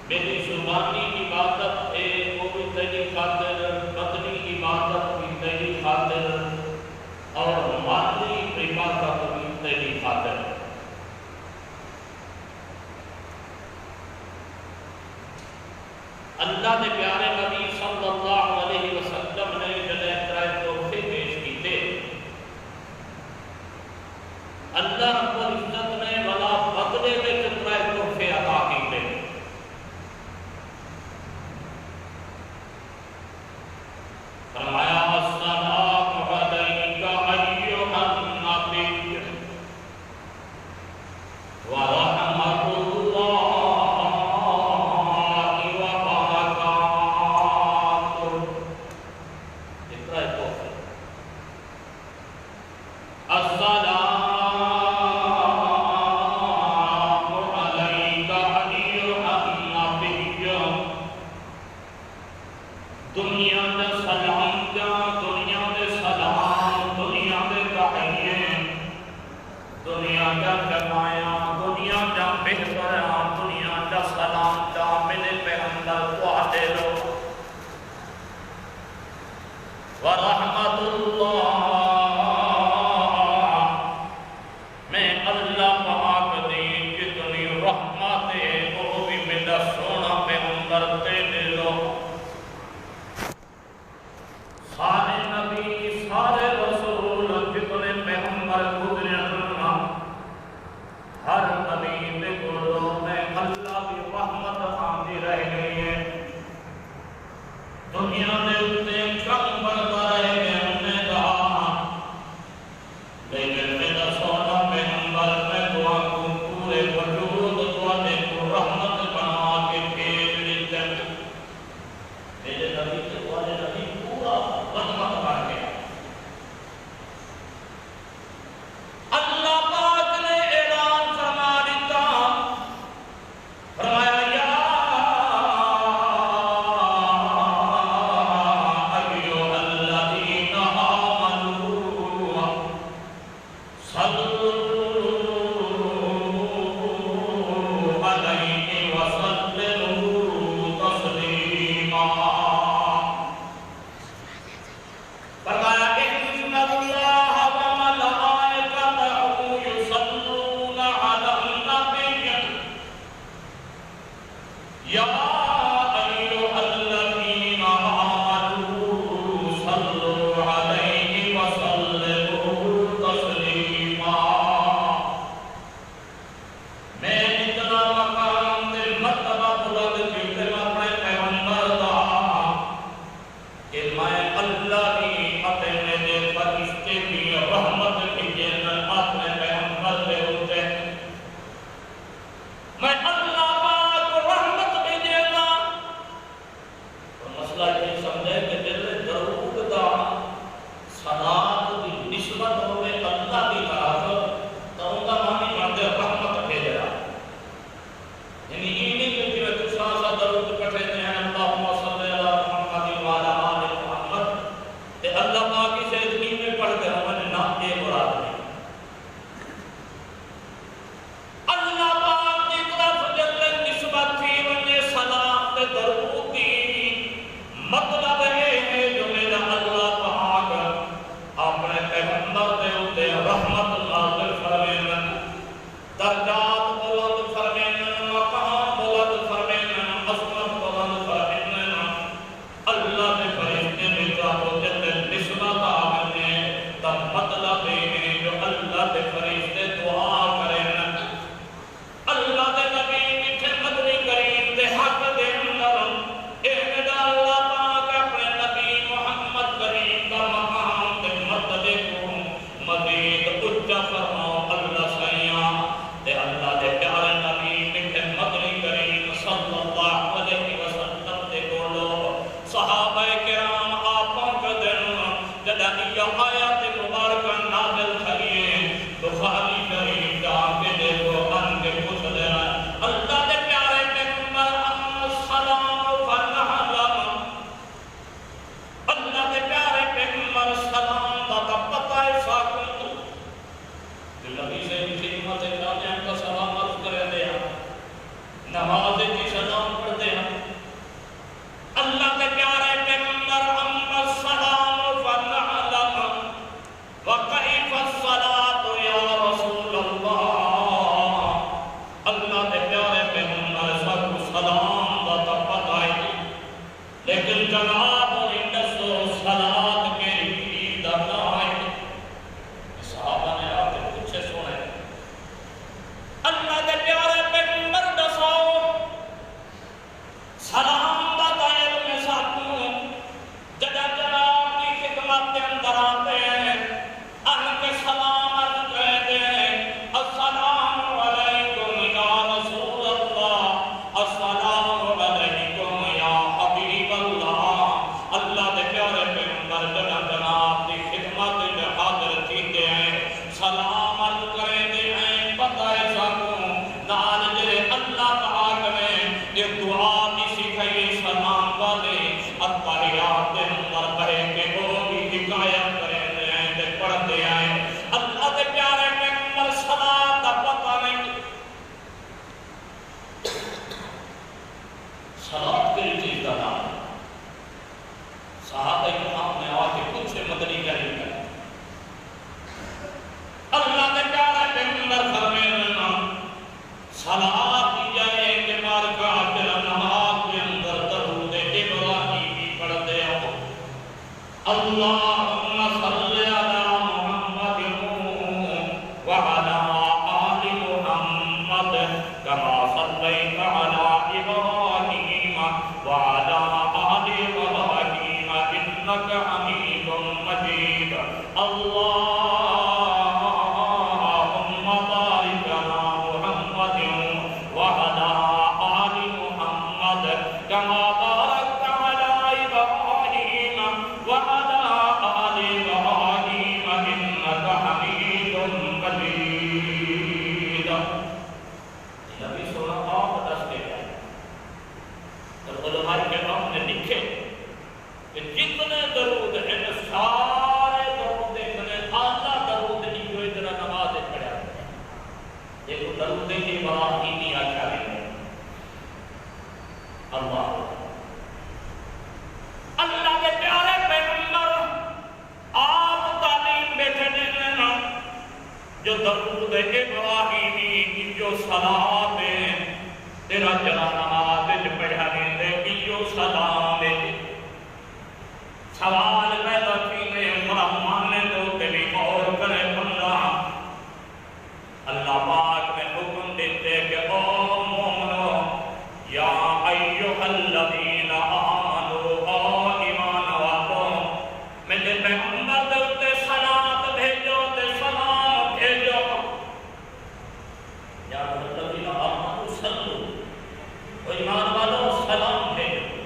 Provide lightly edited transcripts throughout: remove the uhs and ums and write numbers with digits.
میری زبانی عبادت ہے وہ بھی تیری خاطر، بدنی عبادت بھی تیری خاطر، اور مالی عبادت بھی تیری خاطر۔ اللہ کے پیارے نبی صلی اللہ علیہ وسلم نے جنہیں ترائے تحفے پیش کیتے، اللہ رب العزت نے ولا بدلے میں ترائے تحفے عطا کیتے۔ فرمایا السلام علیک ایھا النبی ورحمۃ اللہ وبرکاتہ۔ اترائے تحفے، السلام علیک ایھا النبی، دنیا دے سلام دنیا دے سلام، دنیا دے تحیے، دنیا دا جمایا، دنیا دا بہترا، دنیا دا سلام دا میرے پیغمبر تواڈے لو، ورحمۃ اللہ، میں اللہ پاک دی جتنی رحمت ہے وہ بھی میرا سونا پیغمبر تے دے لو۔ سارے نبی سارے رسول جتنے پیغمبر گزرے ہیں، ہر نبی کے گلوں میں اللہ کی رحمت آتی رہ گئی ہے۔ دنیا میں اتنے کم بڑھتا رہ گئے ہم نے کہا، لیکن میرا سونا پیغمبر میں دعا کو پورے وجود تواڈے کو رحمت بنا کے بھیج دیتے ہیں۔ میرے نبی سے تواڈے نبی پورا رحمت بن گیا۔ اللہ پاک نے اعلان فرما دیتا، فرمایا یا ایھا الذین آمنوا صلوا علیہ وسلموا تسلیما۔ فرمایا ان اللہ وملائکتہ یصلون علی النبی یا ایھا الذین آمنوا صلوا علیہ وسلموا تسلیما۔ میں اتنا مقام تے مرتبہ بلند کیتے اپنے پیغمبر دا کہ میں اللہ کی اتے میرے فرشتے کی رحمت کی جنت اپنے پیغمبر دے اوتے، میں اللہ پاک رحمت کی جنت صلاة کے لیے چیز کا نام ہے۔ صحابہ کرام نے آ کے خود سے مدنی جاری کر اللہ نے پیارا پیغمبر فرمایا صلاۃ کی جائے کہ مارکا پھر نماز کے اندر درود ابراہیمی پڑھتے ہو اللہم صلی علی محمد وعلی آل محمد کما صلیت علی ابراہیم وعلی آل ابراہیم انک حمید مجید اللہم بارک علی محمد وعلی آل محمد کما بارکت علی ابراہیم وعلی آل ابراہیم انک حمید مجید۔ نبی سونا آپ دس کے جائے اور علماء کرام نے لکھے کہ جتنے درود ہیں سارے درود اتنے اعلیٰ درود نہیں جو اتنا نماز پڑھا ہے۔ ایک درود ابراہیمی آچا ہے اللہ کے پیارے پیغمبر آپ تعلیم بیٹھنے لینا جو درود ابراہیمی کی جو صلاة ہے تیرا جلا نماز پڑھانے دے کی جو سلام ہے سوال پیدا کینے مرحمان نے دو تیری اور کرے بندہ اللہ پاک میں حکم دیتے کہ او مومنو یا ایوہ الذین آمنو او ایمان والو میرے پیغمبر دوتے صلاة بھیجو تے سلام بھیجو یا الذین آمنو صلو او ایمان والو سلام بھیجو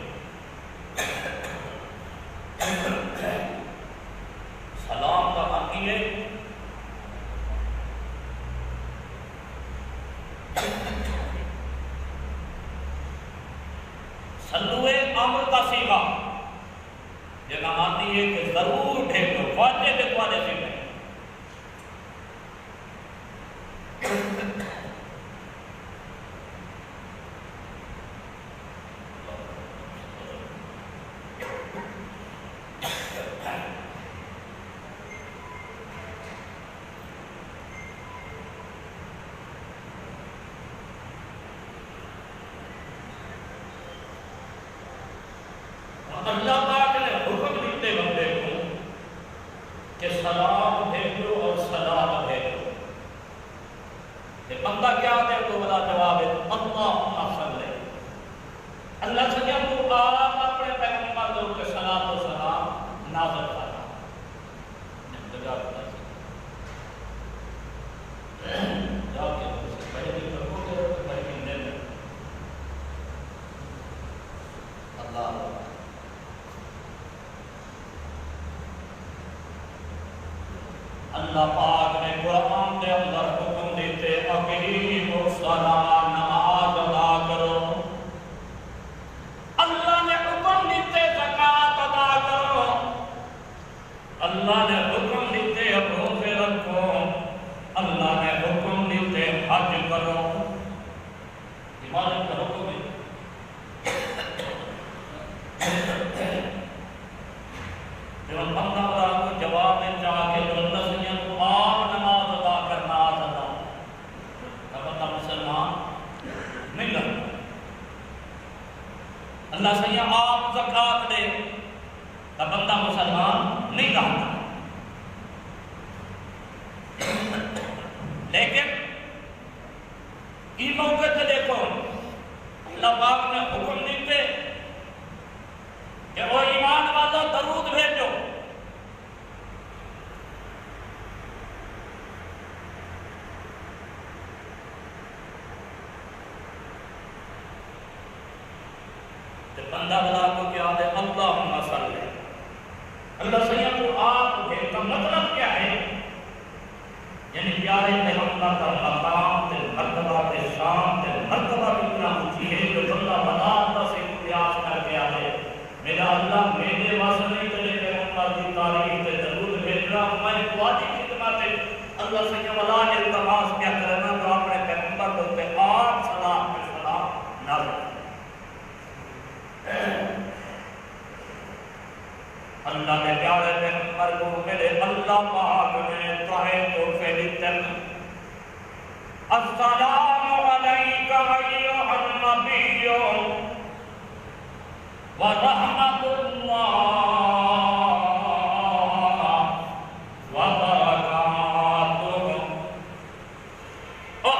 سلام کا معنی ہے سلوے امر کا صیغہ یہ معنی ہے کہ ضرور بھیجو واجب تواڈے ذمہ اللہ پاک نے حکم دیتے بندے کو کہ سلام بھیجو اور سلام بھیجو یہ بندہ کیا دے تو بلا جواب ہے اللہم صلی اللہ سے کیا تو آپ اپنے پیغمبر دو کے صلاۃ و سلام نازل کرنا انتظار کرنا جاؤ کہ پہلی کرو گے پہلی دن اللہ اللہ پاک نے قرآن کے اندر حکم دیتے اقیموا الصلاۃ نماز ادا کرو اللہ نے حکم دیتے زکوٰۃ ادا کرو اللہ نے حکم دیتے روزے رکھو اللہ نے حکم دیتے حج کرو عبادت کا حکم ہے جو بندہ کو جواب میں چاہ کے جو اللہ سے تو آپ نماز ادا کرنا آتا تھا بندہ مسلمان نہیں لگتا اللہ سے آپ زکوٰۃ دے بندہ مسلمان نہیں رہتا لیکن یہ موقع سے دیکھو اللہ پاک نے حکم دیتے کہ وہ ایمان والا درود بھیجو بندہ بلا کو کیا دے اللہم صلی اللہ سید کو آپ کے کا مطلب کیا ہے یعنی پیارے پیغمبر کا مقام تے مرتبہ تے شان تے مرتبہ اتنا اونچی ہے جو بندہ بنا سے قیاس کر کے آئے میرا اللہ میرے واسطے نہیں تیرے پیغمبر کی تعریف تے درود بھیجنا میں تواڈی خدمت اللہ سے ولا التماس کیا کرنا تو اپنے پیغمبر کو تے آپ سلام پہ سلام نازل اللہ کے پیارے پیغمبر کو میرے اللہ پاک نے ترائے تحفے دیتے ہیں۔ السلام علیک ایھا النبی ورحمۃ اللہ وبرکاتہ۔ او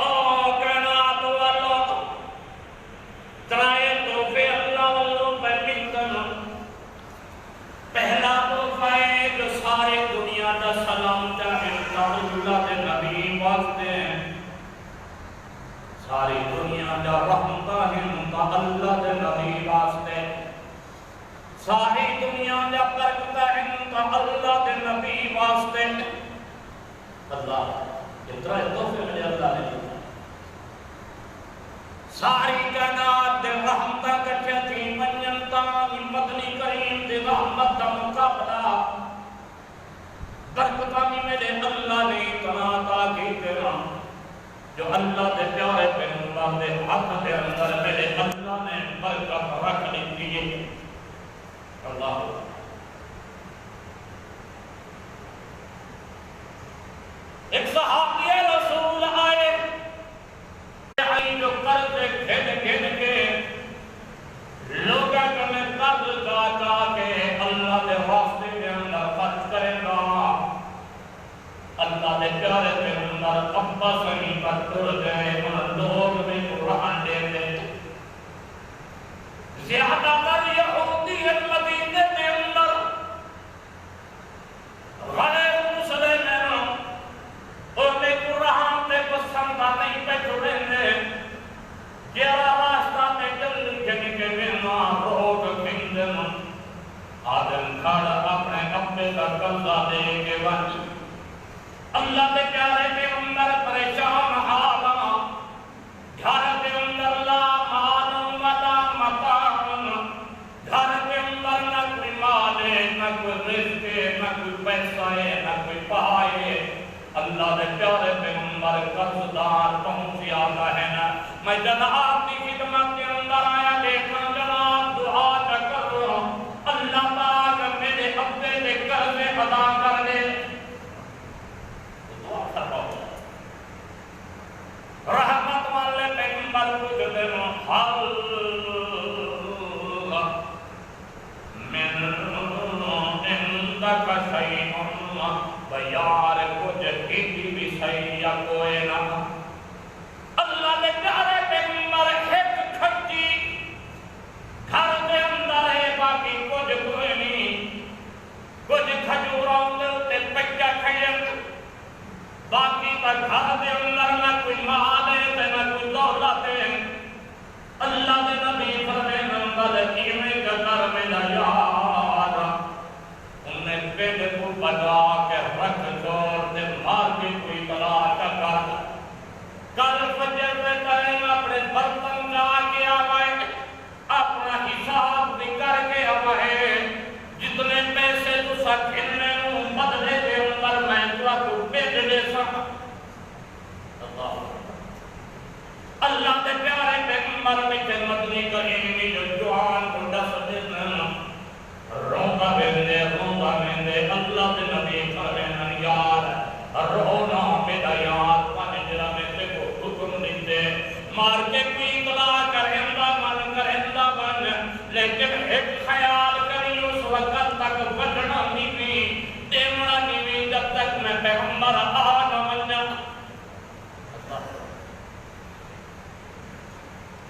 کائنات والو ترائے تحفے اللہ والوں پہ ملتن۔ پہلا تحفہ ہے جو ساری دنیا دا سلام چاہے اللہ دے نبی واسطے ہیں، ساری دنیا دا رحمتہ ہمتا اللہ دے نبی واسطے، ساری دنیا دا برکتہ ہمتا اللہ دے نبی واسطے۔ اللہ اتنا تحفے مجھے اللہ نے دیا، ساری کائنات دے رحمتہ کٹھے تھی منجنتا مدنی کریم دے رحمت دا مقابلہ برکتہ میرے اللہ نے اتنا عطا کی تیرا، جو اللہ دے پیارے پیغمبر دے حق دے اندر میرے اللہ نے برکت رکھ لی ہے۔ اللہ ایک صحابی رسول آئے جو قرض گھن گھن کے لوگا کہ میں قرض جا کے اللہ دے واسطے کے اندر خرچ کرے گا، اللہ دے پیارے پیغمبر ابا صحیح پر تر گئے، ان لوگ میں قرآن دے دے زیادہ تر یہودی مدینے کے اندر غیر مسلم ہیں، انہیں قرآن دے پسند نہیں پہ جڑیں گے، جیرا راستہ میں جل کے بنا روڈ کھندن آدم کھڑا اپنے ابے کا قبضہ دے کے ون۔ اللہ کے پیارے پیغمبر پریشان حالا، گھر کے اندر لا مال ولا متاع، گھر کے اندر نہ کوئی مال ہے، نہ کوئی رزق ہے، نہ کوئی پیسہ ہے، نہ کوئی پائے۔ اللہ دے پیارے پیغمبر قرضدار پہنچ آتا ہے نا، میں جناب کی خدمت کے اندر آیا، دیکھا جناب دعا کر رہا ہوں، اللہ پاک میرے ابے دے قرض ادا کر دے۔ دعا کر رہا ہوں، رحمت والے پیغمبر کو جو دے حل من عندک شیء بیار کچھ ہی بھی صحیح یا کوئی نہ۔ اللہ نے پیارے پیغمبر ایک کھٹی گھر کے اندر ہے، باقی کچھ کوئی نہیں، کچھ کھجوراں دے پچا کھائیں، باقی کا گھر کے اندر نہ کوئی مال ہے نہ کوئی دولت ہے۔ اللہ نے نبی فرمائے کیویں گھر میں یار انہیں پیٹ کو بجا کے رکھ چھوڑ دے، مار کے کوئی تلاش کر، کل فجر پہ کریں اپنے برتن جا کے آوائے، اپنا حساب بھی کر کے آوائے، جتنے پیسے تو سکھنے ہوں بدلے دے اندر میں تو پیٹ دے سکتا۔ اللہ کے پیارے پیغمبر میں کے مدنی کریم جو جوان کو دس دن روندہ بیندے اللہ کے نبی کریں یار رونا میرا یار پانجرہ میں سے کو حکم دیتے مار کے کوئی اطلاع کرندہ بن، لیکن ایک خیال کری اس وقت تک بچنا نہیں دیونا نہیں جب تک میں پیغمبر آنا منجا۔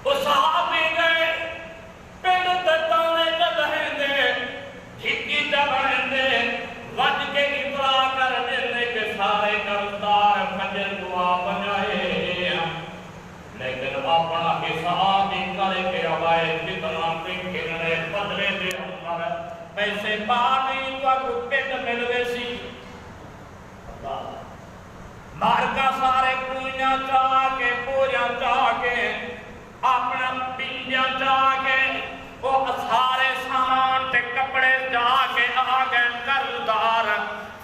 وہ صحابی گئے پہلو تتانے جلہیں دے جھکی جبہیں دے وج کے اطلاع کر دینے کے سارے قرضدار فجر دعا بنائے، لیکن اپنا حساب ہی کرے کے آوائے جتنا پنکھنے بدلے دے ہمارا پیسے پانی تو اگر پیٹ ملوے سی۔ مارکا سارے کوئیاں چاہ کے پوجاں چاہ کے اپنا پنجاں چاہ کے وہ سارے سامان تے کپڑے جا کے آگے قرضدار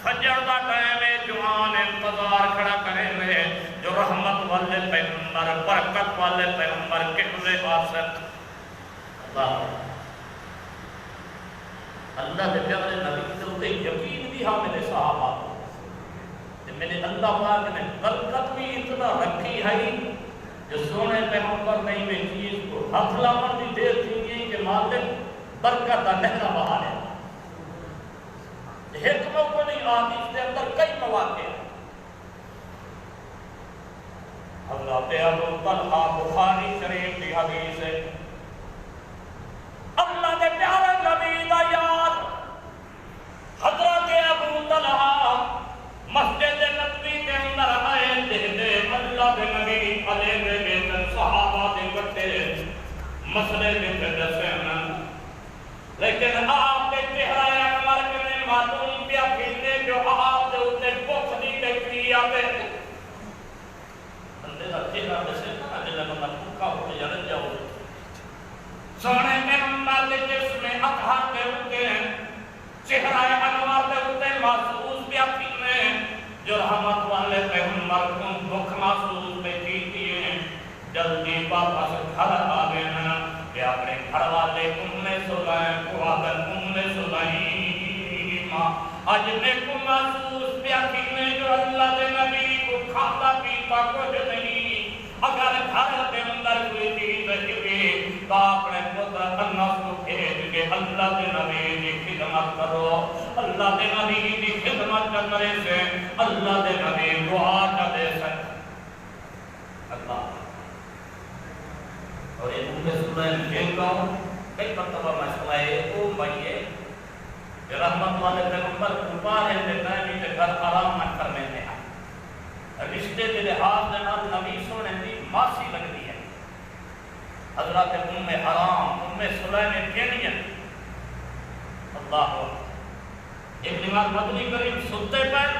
فجر دا ٹائم جوان انتظار کھڑا کریں گے جو رحمت والے پیغمبر برکت والے پیغمبر قبلے واسط اللہ اللہ کے پیارے نبی کے اوپر یقین بھی ہاں میرے صحابہ کہ میرے اللہ پاک نے برکت بھی اتنا رکھی ہے جو سونے پیغمبر نہیں میں چیز کو ہاتھ لاؤں دی دیر تھی گئی کہ مالک برکت نہرہ بہا لے حکموں کو نہیں حدیث کے اندر کئی مواقع ہیں. حضرت ابو طلحہ بخاری شریف کی حدیث ہے اللہ کے پیارے نبی دا یار حضرت ابو طلحہ مسجد نبوی کے اندر آئے دیکھتے اللہ کے نبی علیہ بیتن صحابہ دے بٹے مسئلے کے پیدسے ہیں لیکن آپ کے چہرہ انور کے معلوم کیا پھرنے جو آپ دے اتے بخ دی دیکھنی آتے بندے دا چہرہ دسے نا جلے بندہ بھوکا ہو کے جڑ جاؤ سونے میں ہمارے کے جس میں اطہار دے ہوتے ہیں چہرہ انوار دے ہوتے ہیں محسوس بھی اپنے جو رحمت والے پیغمبر کو بھوک محسوس بھی کیتی ہیں جلدی واپس گھر آ گئے ہیں کہ اپنے گھر والے سلائیں کو آدھر سلائیں آج میں کو محسوس بھی اپنے جو اللہ دے نبی کو کھاتا پیتا کچھ نہیں اگر گھر کے اندر کوئی چیز رہے تو اپنے پتر انس کو بھیج کے اللہ کے نبی کی خدمت کرو اللہ کے نبی کی خدمت کرنے سے اللہ کے نبی دعا کا دے سکتے اللہ اور یہ مجھے سنائیں کھیل گا ہوں کئی مرتبہ مسئلہ ہے او بھئیے کہ رحمت والے پیغمبر کپار ہے کہ نبی کے گھر آرام نہ کرنے میں رشتے کے لحاظ نے نبی سونے دی ماسی لگ دی ہے حضرت حرام سلیم کینین اللہ ایک نماز مدنی کریم ستے پر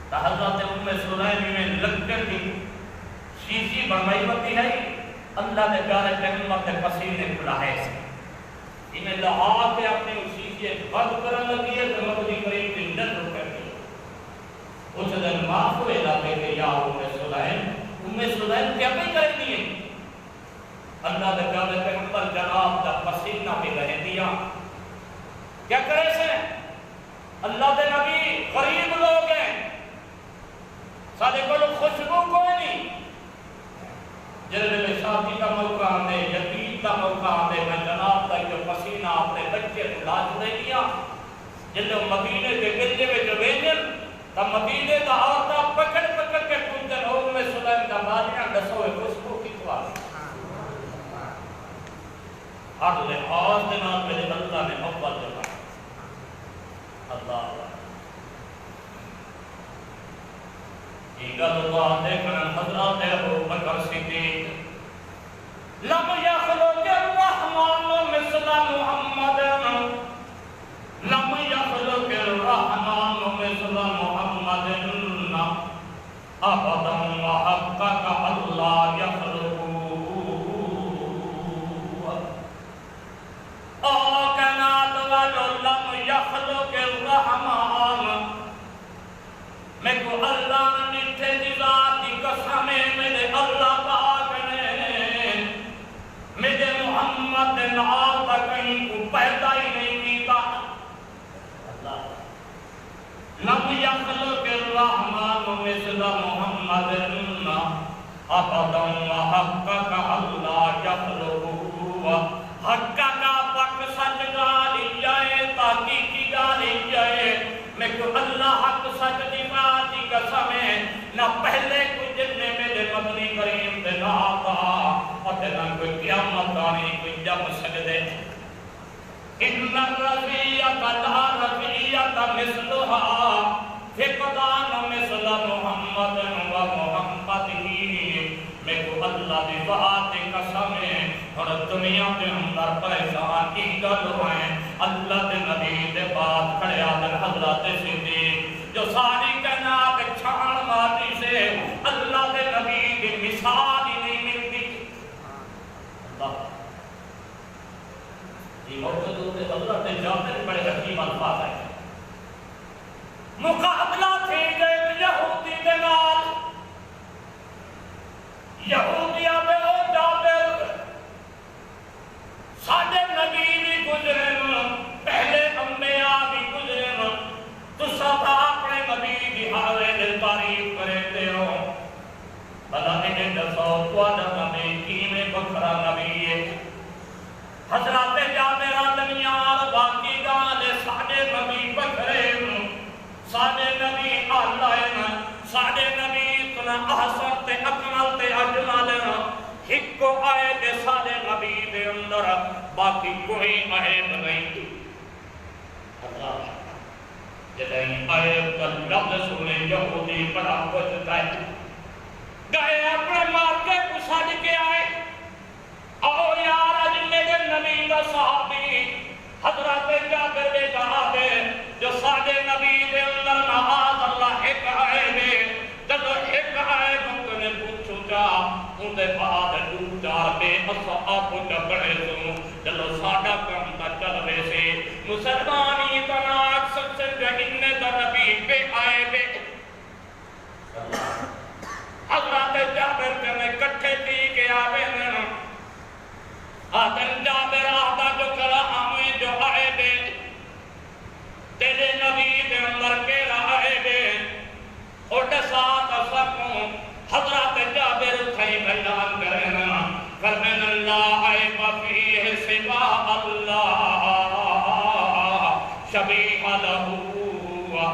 تو حضرت سلیم میں لگتے کی شیشی بڑھائی ہوتی ہے اللہ نے پیارے پیغمبر کے پسینے کھلا ہے انہیں لہا کے اپنے شیشی بند کرنے لگی ہے تو مدنی کریم کی نظر کر دی اس دن معاف ہوئے لاتے کہ یا سلیم کیا بھی کریں دیئے اللہ نے پیارے پیغمبر جناب کا پسینہ بھی رہ دیا کیا کرے سے اللہ دے نبی غریب لوگ ہیں سارے کو لوگ خوشبو کوئی نہیں جلد شادی کا موقع آنے یتیم کا موقع آنے میں جناب کا جو پسینہ اپنے بچے کو لاج دے دیا جلد مدینے کے گلے میں جو ویجن تا مدینے دا آتا پکڑ کے پوچھن سلیم دا بالیاں دسوئے خوشبو کی تواری ہر لحاظ دنات میرے اللہ نے محبت جمع اللہ ایگل اللہ دیکھنا حضرات ابو بکر صدیق لم یخلق الرحمن مثل محمد لم یخلق الرحمن مثل محمد ابدا وحقق اللہ یخلق کائنات والو لم یخلق الرحمن میں کو اللہ نٹھے دی ذات دی قسم میرے اللہ پاک نے میرے محمد نال تا کہیں کو پیدا ہی نہیں کیتا لم یخلق الرحمن مثل محمد ابدا وحقق اللہ یخلق حقق پاک سچ گالی جائے تحقیقی گالی جائے میں کو اللہ حق سچ دی بات دی قسم ہے نہ پہلے کوئی جننے میرے مدنی کریم دے نہ آتا اور نہ کوئی قیامت آنی کوئی جب سجدے ان الرفیت لا رفیت مثلها فقدان مثل محمد و محمد ہی میں کو اللہ دی بات دی قسم ہے اور دنیا کے اندر پریشان کی گل ہوئے اللہ دے نبی دے بات کھڑے آدھر حضرت صدیق جو ساری کائنات چھان ماتی سے اللہ دے نبی دی مثال ہی نہیں ملتی اللہ یہ موجود ہے اللہ دے جاتے بڑے حکیم الفاظ ہیں مقابلہ تھی گئے یہودی دے نال یہودیہ میں ہو جاتے ساڑھے نبی بھی گزرے حضرات جابر دنیار باقی گال ساڑے نبی بکرین ساڑے نبی آلائن ساڑے نبی اتنا احسن تے اکمل تے اجمالن ہک کو آئے دے ساڑے نبی دے اندر باقی کوئی عیب نہیں اللہ جدہیں عیب کا لفظ سنے یہودی بڑا کچھ گئے اپنے مارکے کو ساڑھ کے آئے او یار اج میرے نبی کا صحابی حضرت جابر نے کہا دے جو ساڑھے نبی دے اندر معاذ اللہ ایک آئے دے جدو ایک آئے مکنے پوچھو جا ان دے بعد دو چار بے اصحاب جبڑے سنو جدو ساڑھا کم تا چلوے سے مسلمانی تناک سب سے جہنے دا نبی بے آئے بے حضرت جابر کنے کٹھے تھی کے آوے نے آدم جابر آدھا جو کلا ہمیں جو آئے بے تیرے نبی دے اندر کے رائے بے اٹھ ساتھ سکوں حضرت جابر تھائی بیان کرنا فرمین اللہ عیب فیہ سوا اللہ شبیح لہو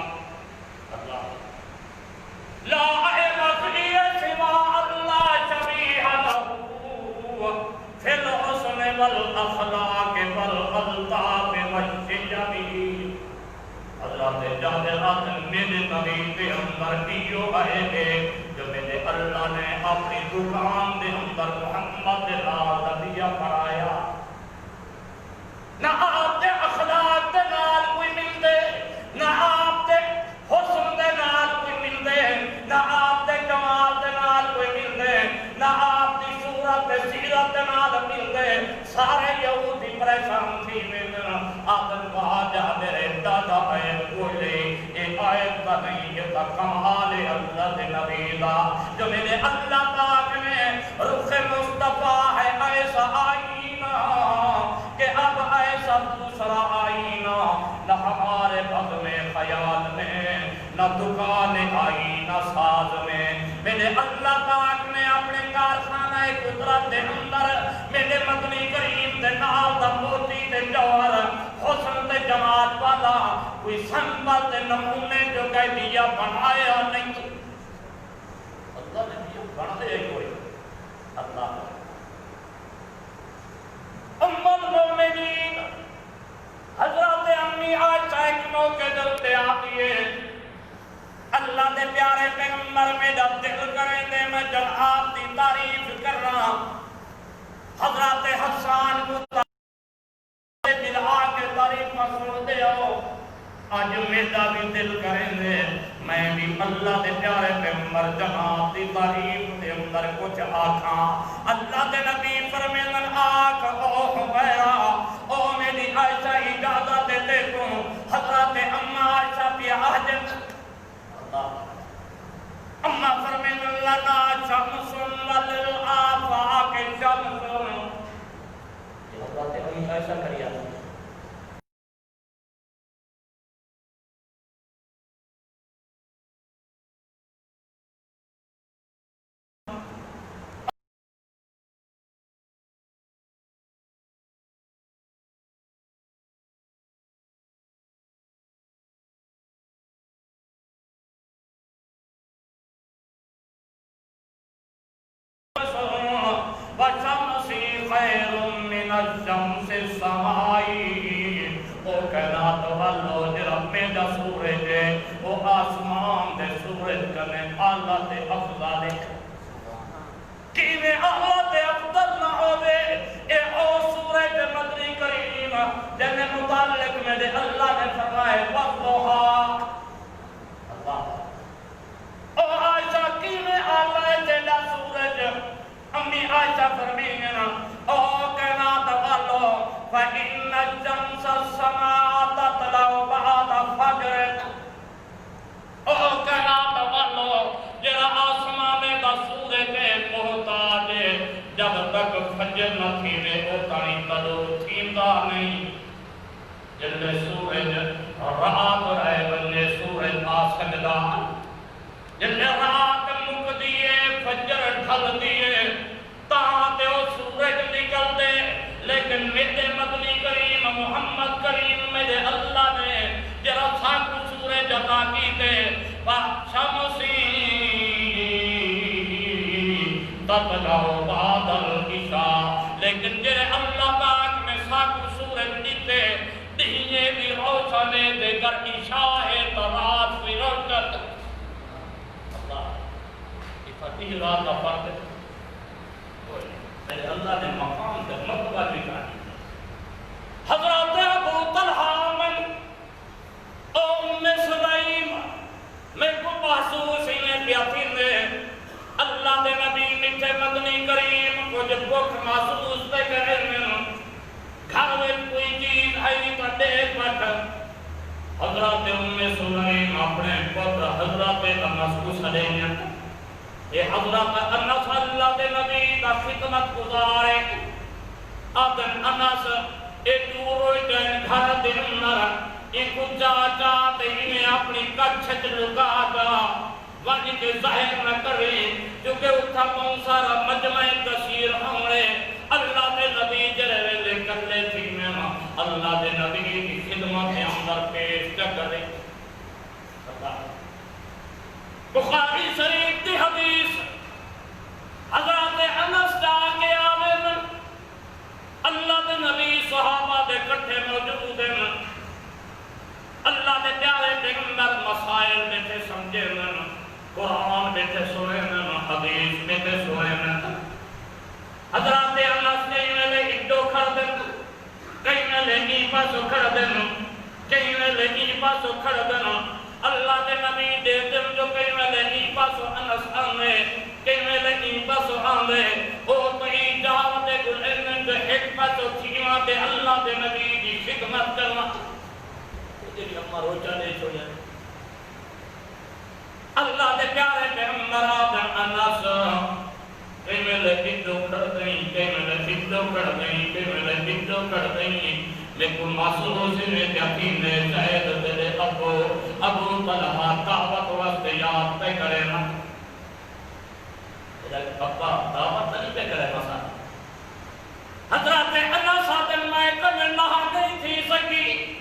لا عیب فیہ سوا اللہ شبیح لہو فی الحسن والاخلاق والالطاف والشجبی حضرت جابر میرے نبی دے اندر کیوں آئے دے جو میرے اللہ نے اپنی دکان دے اندر محمد دیا کرایا نہ آپ دے اخلاق دے نال کوئی مل دے نہ آپ دے حسن دے نال کوئی مل دے نہ آپ دے کمال دے نال کوئی مل دے نہ آپ دی صورت دے سیرت دے نال مل دے سارے یہودی پریشان تھی ملنا آدم کہا جا میرے دادا عیب بولے اے عیب کا نہیں یہ تا کمال اللہ دے نبی دا جو میرے اللہ پاک نے رخ مصطفیٰ ہے ایسا آئینہ کہ اب ایسا دوسرا آئینہ نہ ہمارے بد میں خیال میں نہ دکان آئینہ ساز میں میرے اللہ پاک نے اپنے کارخانہ قدرت دے اندر میرے مدنی کریم دے نال دا موتی دے جوہر حسن دے جمال والا کوئی سنبل دے نمونے جو کہہ دیا بنایا نہیں اللہ نے دیا بنا دے کوئی اللہ ام المومنین حضرت امی عائشہ ایک موقع جلتے آتی ہے اللہ دے پیارے پیغمبر میں جب دل کریں دے میں جب آپ دی تعریف کر رہا حضرت حسان کو دلہا کے تعریف مسئول دے ہو آج میرا بھی دل کریں دے میں بھی اللہ دے پیارے پیغمبر جناب دی تعریف دے اندر کچھ آکھاں اللہ دے نبی فرمیدن آکھ او حبیرہ او میری عائشہ اجازت دے کو حضرت اما عائشہ بھی آجن اما فرمین لنا شمس وللآفاق شمس یہ حضرت امی عائشہ کریا الشمس السمائی او کائنات والو جرم میں دا سورج ہے او آسمان دے سورج کنے اللہ دے افضل کیویں اللہ دے افضل نہ ہوئے اے او سورج مدنی کریم جن متعلق میں دے اللہ نے فرمائے والضحا اللہ او عائشہ کیویں اللہ جیلا سورج امی عائشہ فرمائے او کائنات والو فإن الشمس السماء تطلع بعد فجر او کائنات والو جرا آسمان میں دا سورج محتاج جب تک فجر نہ تھیوے او تانی تلو تھیندا نہیں جلے سورج رات رہے بنے سورج آ سکدا جلے رات مک دیئے فجر ڈھل دیئے تاں تے او سورج نکل دے لیکن میرے شاہ ترات فرقت اللہ یہ فتح رات کا فرق ہے میرے اللہ نے مقام سے مرتبہ بھی کہا حضرت ابو طلحہ من ام سلیم میں کو محسوس ہی میں پیاتی نے اللہ دے نبی میٹھے مدنی کریم کو جب بک محسوس پہ کرے میں گھر میں کوئی چیز ہے تو دیکھ بٹ حضرت ام سلیم اپنے پتر حضرت انس کو سلیم یہ حضرت انس اللہ دے نبی کا خدمت گزارے آدن انس ایک دوروئی جن گھر دن اندر ایک چاچا تینے اپنی کچھت لکا دا وانی کے ظاہر نہ کرے کیونکہ اتھا بہت سارا مجمع کثیر ہمارے اللہ دے نبی جرے لے کر لے تھی میں اللہ دے نبی کی خدمت اندر پیش کرے بخاری شریف کی حدیث حضرت انس جا کے آوے اللہ دے نبی صحابہ دے کٹھے موجود ہیں اللہ دے پیارے پیغمبر مسائل بیٹھے سمجھے میں قرآن بیٹھے سنے میں حدیث بیٹھے سنے میں حضرت انس کہیں میں لے اڈو کھڑ دیں کہیں میں لے ای پاسو کھڑ دیں کہیں میں لے ای پاسو کھڑ دیں اللہ دے نبی دے دن جو کہیں میں لے ای پاسو انس آنے کہیں میں لے ای پاسو آنے او تو ای جہاں دے گل انن دے ایک پاسو تھیوان دے اللہ دے نبی دی خدمت کرنا تیری اممہ روچہ دے چھوڑیا اللہ دے پیارے پیغمبر آدم انس کہیں میں لے ہندو کر دیں کہیں میں لے ہندو کر دیں کہیں میں لے ہندو کر دیں لیکن معصوم سے میں یقین ہے شاید تیرے ابو طلحہ دعوت وقت یاد پہ کرے نا تیرے ابا دعوت نہیں پہ کرے مسا حضرت انس آدم میں کبھی نہا نہیں تھی سکی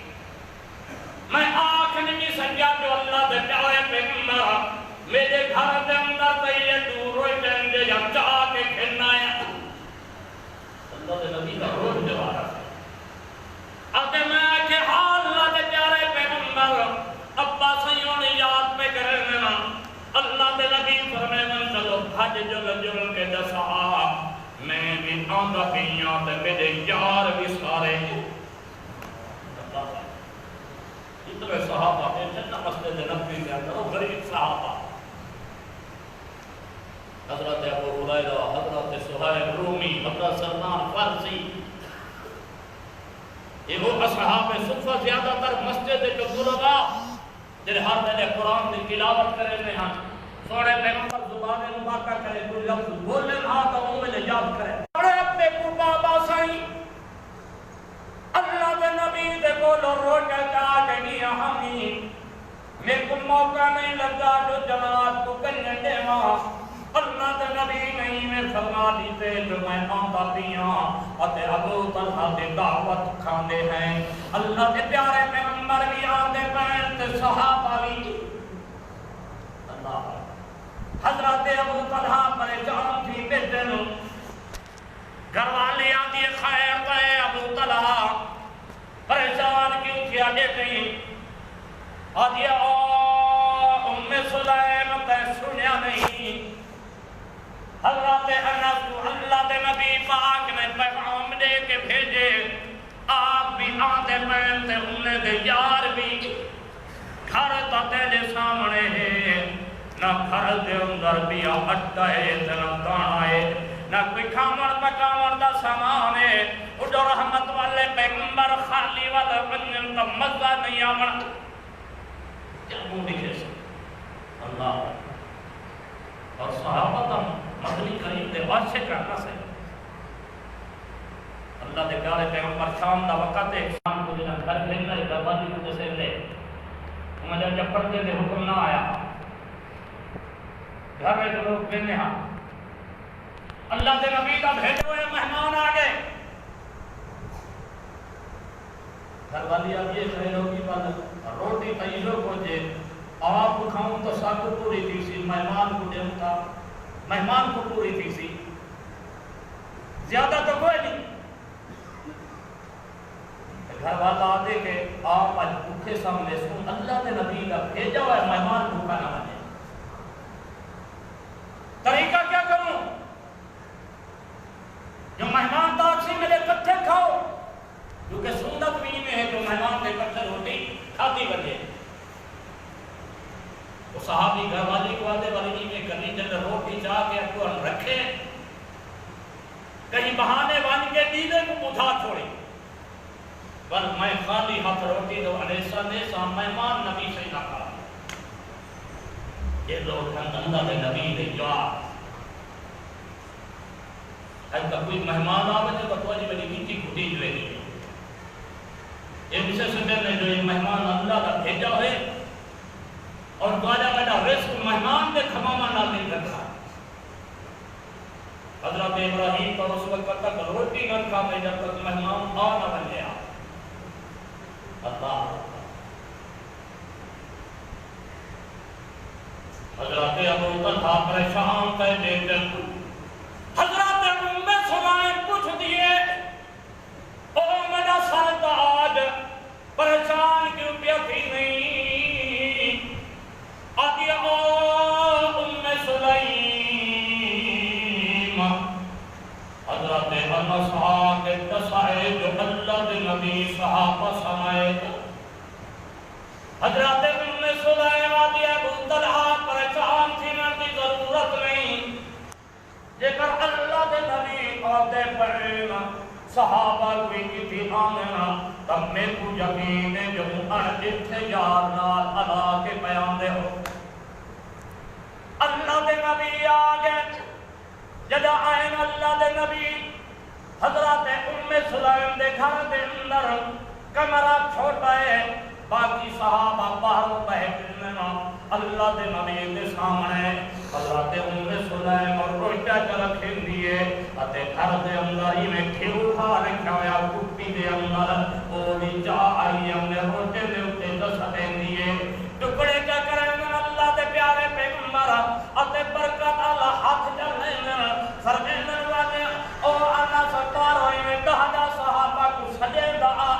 میں آنکھ نہیں سکیا جو اللہ دے پیارے پیغمبر میرے گھر دے اندر تیئے دور ہوئے جنگے یا چاہ کے کھلنا ہے اللہ دے نبی کا روز جوارا ہے آتے میں آکے حال اللہ دے پیارے پیغمبر ابا سیوں نے یاد پہ کرنے نا اللہ دے نبی فرمائے من چلو بھاج جل کے دسا میں بھی آنگا پیاں تے میرے یار بھی سارے اتنے صحابہ ہیں جنہ مسجد نبی کے اندر وہ غریب صحابہ حضرت ابو ہریرہ حضرت سہیل رومی حضرت سلمان فارسی یہ وہ اصحاب صفہ زیادہ تر مسجد جو بلغا جنہیں ہر دن قرآن کی تلاوت کرے میں ہاں سوڑے پیغمبر زبان مبارکہ کرے کوئی لفظ بولنے ہاں تو وہ میں یاد کرے سوڑے اپنے کو بابا سائیں اللہ دے نبی دے بولو روٹے چاہتے نہیں ہمیں میرے کو موقع نہیں لگا جو جماعت کو کرنے دے ماں اللہ دے نبی نہیں میں فرما دیتے جو میں آندا پیاں اتے ابو طلحہ دے دعوت کھاندے ہیں اللہ دے پیارے پیغمبر بھی آندے پہن تے صحابہ بھی اللہ حضرت ابو طلحہ پریشان تھی بیٹے نو گھر والی آندی خیر پہ ابو طلحہ پریشان کیوں تھی آگے کہیں آدھی ام سلیم تے سنیا نہیں حضرت انس کو اللہ دے نبی پاک نے پیغام دے کے بھیجے آپ بھی آتے پہنتے انہیں دے یار بھی گھر تا تیرے سامنے ہے نہ گھر دے اندر بھی اٹھا ہے نہ دانا ہے نہ کوئی کھامر پکامر دا سامان ہے اڈو رحمت والے پیغمبر خالی والا بنن تا مزہ نہیں آمن جب دیکھے سے اللہ اور صحابہ تا مدنی کریم دے واسے کرنا سے اللہ دے پیارے پیغمبر شام دا وقت ہے شام کو جنہاں گھر بھیجنا ہے دروازے کو جیسے لے مجھے جب پردے دے حکم نہ آیا گھر میں جو لوگ بھیجنے ہاں اللہ دے نبی کا بھیجے ہوئے مہمان آگئے گھر والی اب یہ کہے لوگی بات روٹی تیزوں کو جے آپ کھاؤں تو ساکو پوری تھی سی مہمان کو دے ہوتا مہمان کو پوری تھی سی زیادہ تو کوئی نہیں گھر والا آدھے کہ آپ آج بھوکے سامنے سن اللہ دے نبی کا بھیجا ہوا ہے مہمان بھوکا نہ بنے. طریقہ کیا کروں؟ جو مہمان تاکسی ملے کٹھے کھاؤ، کیونکہ سنت بھی میں ہے جو مہمان کے کٹھے روٹی کھاتی بنے. وہ صحابی گھر والی کو آتے والی میں کرنی جب روٹی چاہ کے اب کو رکھے، کہیں بہانے بان کے دیدے کو بجھا چھوڑے، بل میں خالی ہاتھ روٹی دو علیسا نیسا مہمان نبی سے نہ کھا. یہ لوگ اندر نبی دے یاد اگر کوئی مہمان آوے تو تو جی بڑی کیٹی کھٹی جو ہے یہ مجھے سمجھے نے جو یہ مہمان اللہ کا بھیجا ہوئے اور دعاجہ میڈا رزق مہمان دے کھماما نہ نہیں رکھا. حضرت ابراہیم تو اس وقت تک روٹی نہ کھاتے جب تک مہمان آ نہ بن گیا. اللہ حضرت ابو طلحہ پریشان کر دیتے، حضرت ام سلائم پوچھ دیئے او میرا سردار پریشان کیوں پیا تھی نہیں؟ آدھی او ام سلائم حضرت انس آگے تسائے جو اللہ دے نبی صحابہ سمائے تو حضرت ام سلائم آدھی ابو طلحہ پریشان تھی نہ ضرورت نہیں، جے کر اللہ دے نبی آتے پڑھنا صحابہ کوئی کتی آمنا تب میں کو یقین ہے جو اتھے یار نال اللہ کے بیان دے ہو. اللہ دے نبی آگے جدا آئین اللہ دے نبی حضرت ام سلائم دے گھر دے اندر کمرہ چھوٹا ہے، باقی صحابہ باہر بہتنا اللہ دے نبی دے سامنے حضرت ام سلائم اور روٹا چرک دیئے اتے گھر دے اندر ہی میں کھیو کھا رکھا ہویا کٹی دے اندر وہ بھی جا آئی ہم نے روٹے دے اتے دستے دیئے ٹکڑے کیا کریں اللہ دے پیارے پیغمبر اتے برکت اللہ ہاتھ جلنے فرمین والے اور اللہ سرکار ہوئی میں دہدہ صحابہ کو سجے دعا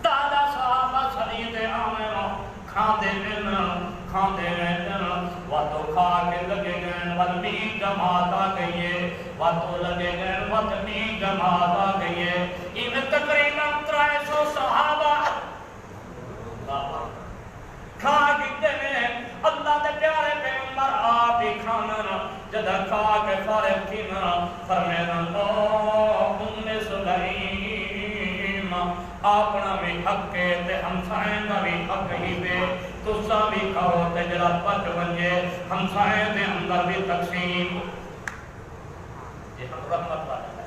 دادا صحابہ سلیدے آمینہ کھاندے گئے واتو کھا کے لگے گئے والمی جماعت آ گئیے واتو لگے گئے واتمی جماعت آ گئیے انہیں تقریباً 300 صحابہ کھا گئے ہیں. اللہ دے پیارے پیغمبر آپ ہی کھانا جدہ کھا کے فارغ تھینا فرمینا ام سلائم اپنا بھی حق کے تے ہمسائیں کا بھی حق ہی دے تسا بھی کھاؤ تے جڑا پچ بنجے ہمسائیں دے اندر بھی تقسیم. یہ ہم رحمت والا ہے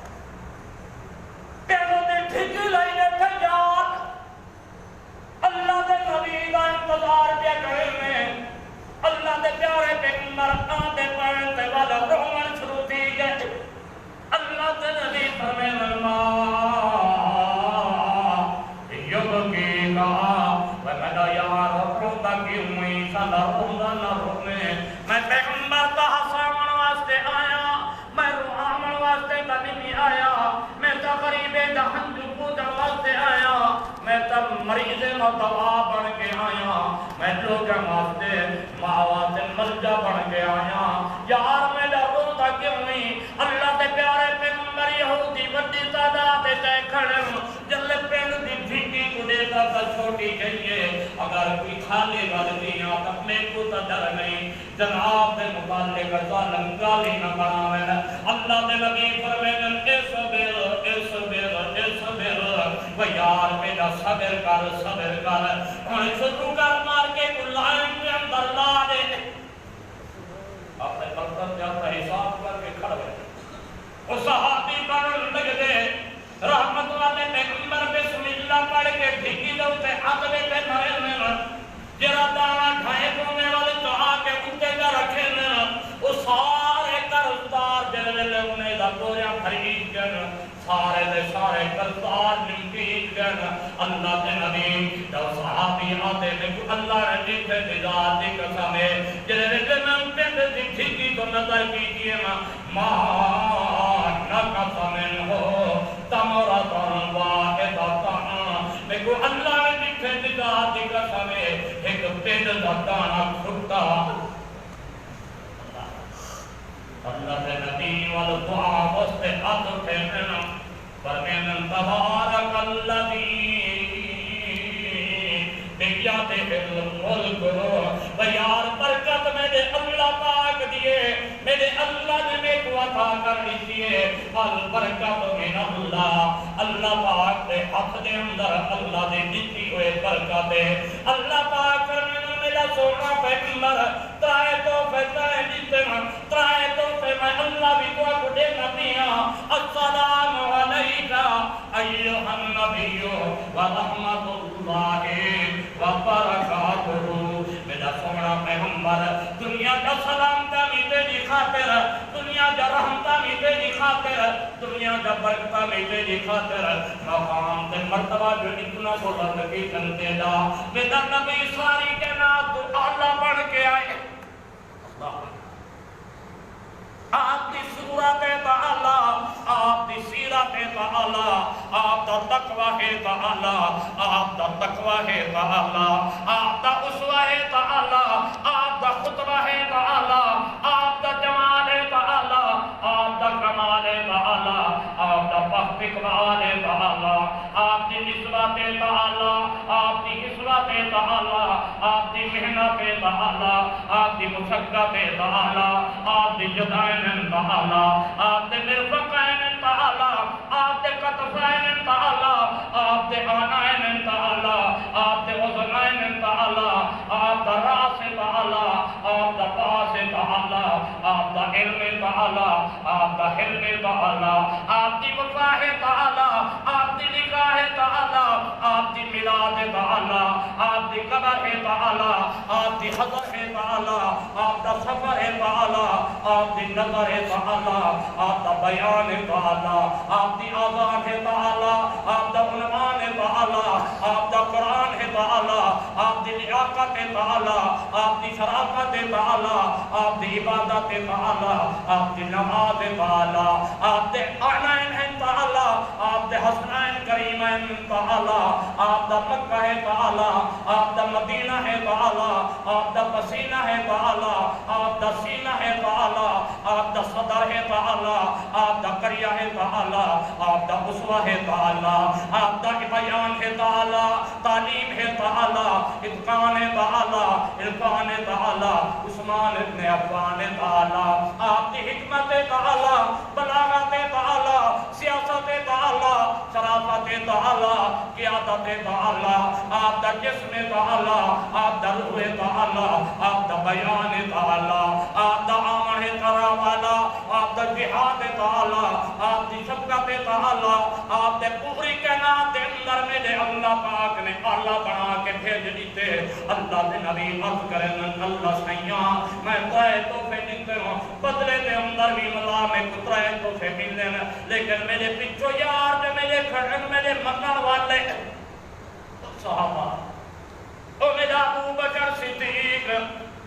پیروں دے ٹھیک لائنے پہ یاد اللہ دے نبی کا انتظار پہ کرنے اللہ دے پیارے پیغمبر آتے پڑھتے والا رومن شروع تھی گئے. اللہ دے نبی فرمین اللہ یبکی گا وَمَدَ یار روتا کی ہوئی صدا روزہ نہ رونے میں پیغمبر کا حسامن واسطے آیا میں روحامن واسطے نہیں آیا میں تقریب جہن جبود واسطے آیا میں تب مریض مدعا بن کے آیا میں لوگ واسطے ماوات ملجا بن کے آیا. یار میں روتا کی ہوئی اللہ دے پیارے پیغمبر یہودی بڑی تعداد تے کھڑے جلے پین دی ٹھیکی کو دیتا تا چھوٹی جائیے اگر کوئی خالی غلطیاں تب میں کو تا ڈر نہیں جناب دے متعلق ظالم گالی نہ بناویں. اللہ دے نبی فرمائیں اے صبر و یار میرا صبر کر ہن شروع کر مار کے لائن کے اندر لا دے اپنے برتن کا حساب کر کے کھڑ گئے. وہ صحابی پڑھن لگ دے رحمت والے پیغمبر بسم اللہ پڑھ کے ٹھیکی دے اتے عقبے پہ مرے میں جرا دانا ڈھائے کونے والے تو آکے اتے کا رکھے میں وہ سارے قرضدار جلوے انہیں دا بوریا خرید گئے سارے دے سارے قرضدار نمکید گئے. اللہ کے نبی جو صحابی آتے میں کو اللہ نے جیتے تجار دی قسم ہے جلے رکھے میں پہلے دی ٹھیکی تو نظر کیجئے ماں نقص من ہو تمرتن واحدتن میں کو اللہ نے جیتے دل دا دانا کھٹا اللہ دے نبی والدعا وستے ہاتھ اٹھینا فرمینا تبارک الذی بیاد الملک بیار برکت میرے اللہ پاک دیئے میرے اللہ نے میں کو عطا کر دیئے البرکت من اللہ اللہ پاک دے حق دے اندر اللہ دے دیتی ہوئے برکت ہے اللہ پاک فرمینا میرا سونا پیغمبر ترائے توفے ترائے دیتنا ترائے توفے میں اللہ بھی دعا کو دے نبیاں السلام علیکہ ایوہ النبی ورحمت اللہ وبرکاتہ میرا سونا پیغمبر دنیا کا سلام بھی تیری خاطر دنیا کا رحمتہ بھی تیری خاطر دنیا کا برکتہ بھی تیری خاطر مقام تے مرتبہ جو اتنا بلند کی چلتے دا میرا نبی ساری کے نام تو اللہ بڑھ کے آئے آپ دی صورت تعالی آپ دی سیرت تعالی آپ دا تقوی ہے تعالی آپ دا تقوی ہے تعالی آپ دا اسوہ ہے تعالی آپ دا خطبہ ہے تعالی آپ دا جمال ہے تعالی آپ دا کمال ہے تعالی آپ دا بخت اقبال ہے تعالی آپ دی نسبت تعالی آپ دی حسبت تعالی آپ دی محنت تعالی آپ دی مشقت تعالی آپ دی جدائن تعالی آپ دے مرفقین تعالی آپ دے قطفین تعالی آپ دے آنائن تعالی آپ دے وزنائن تعالی آپ دا راس تعالی آپ دا پاس تعالی آپ دا علم تعالی آپ دا حلم تعالی آپ دی وفاہ تعالی آپ دی نگاہ تعالی آپ دی ملاد تعالی آپ دی قبر تعالی آپ دی حضر تعالی آپ دا سفر تعالی آپ دی نظر تعالی آپ دا بیان تعالی آپ دی آزان تعالی آپ دا عنوان تعالی آپ دا قرآن تعالی آپ دی لیاقت تعالی آپ دی شرافت تعالی آپ دی عبادت تعالی آپ دی نماز تعالی آپ دے آنائن تعالی آپ دے حسنائن کریمین تعالی آپ دا مکہ تعالی آپ دا مدینہ تعالی آپ دا پسینہ تعالی آپ دا سینہ تعالی آپ دا صدر ہے تعالی آپ دا قریہ ہے تعالی آپ دا اسوہ ہے تعالی آپ دا بیان ہے تعالی تعلیم ہے تعالی اتقان ہے تعالی عرفان ہے تعالی عثمان ابن عفان تعالی آپ دی حکمت تعالی بلاغت تعالی سیاست تعالی شرافت تعالی قیادت تعالی آپ دا جسم تعالی آپ دا روح تعالی آپ دا بیان تعالی آپ دا آمن تراوالا آپ دا جہاد تعالی آپ دی شفقت تعالی آپ دے پوری کائنات دے اندر میرے اللہ پاک نے اللہ بنا کے بھیج دیتے اللہ دے نبی عرض کرن اللہ سیاں میں ترائے توفے دیتے ہوں بدلے دے اندر بھی ملا میں ترائے توفے ملنے لیکن میرے پچھو یار جو میرے کھڑن میرے منن والے صحابہ او میرا ابو بکر صدیق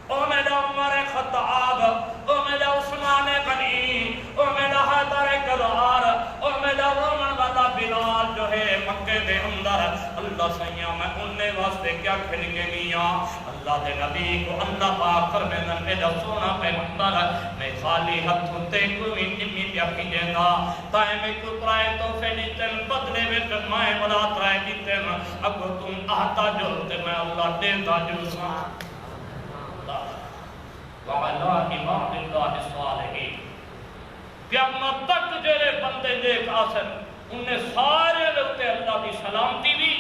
او میرا عمر خطاب او میرا عثمان غنی او میرا حیدر کرار او میرا رومن والا بلال جو ہے مکہ دے اندر اللہ سیاں میں اننے واسطے کیا کھل کے میاں اللہ دے نبی کو اللہ پاک فرمینا میرا سونا پیغمبر میں خالی ہتھوں تے کوئی نمی پیا کھیجے گا تائیں میں کو ترائے توفے دیتن بدلے میں میں بلا ترائے دیتن اگر تم آتا جلتے میں اللہ دیتا جلسا وعلا امام اللہ صالحین قیامت تک جڑے بندے دیکھ آسن انہیں سارے لگتے اللہ دی سلامتی بھی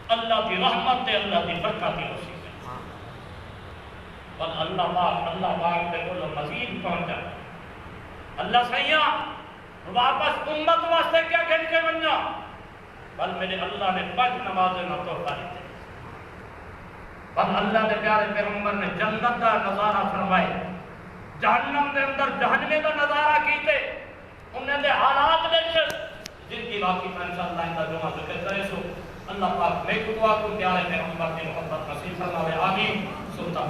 اللہ دی رحمت اللہ دی برکاتی رسی اور اللہ پاک دے بولو مزید پہنچا اللہ سیاں واپس امت واسطے کیا گھن کے بننا بل میرے اللہ نے 5 نمازیں نہ توقع دیتے اور اللہ دے پیارے پیغمبر نے جنت دا نظارہ فرمائے جہنم دے اندر جہنمی دا نظارہ کیتے انہیں دے حالات دے جن کی باقی میں انشاءاللہ اندہ جمعہ ذکر کرے سو اللہ پاک میں دعا کو پیارے پیغمبر کی محبت نصیب فرمائے آمین سلطان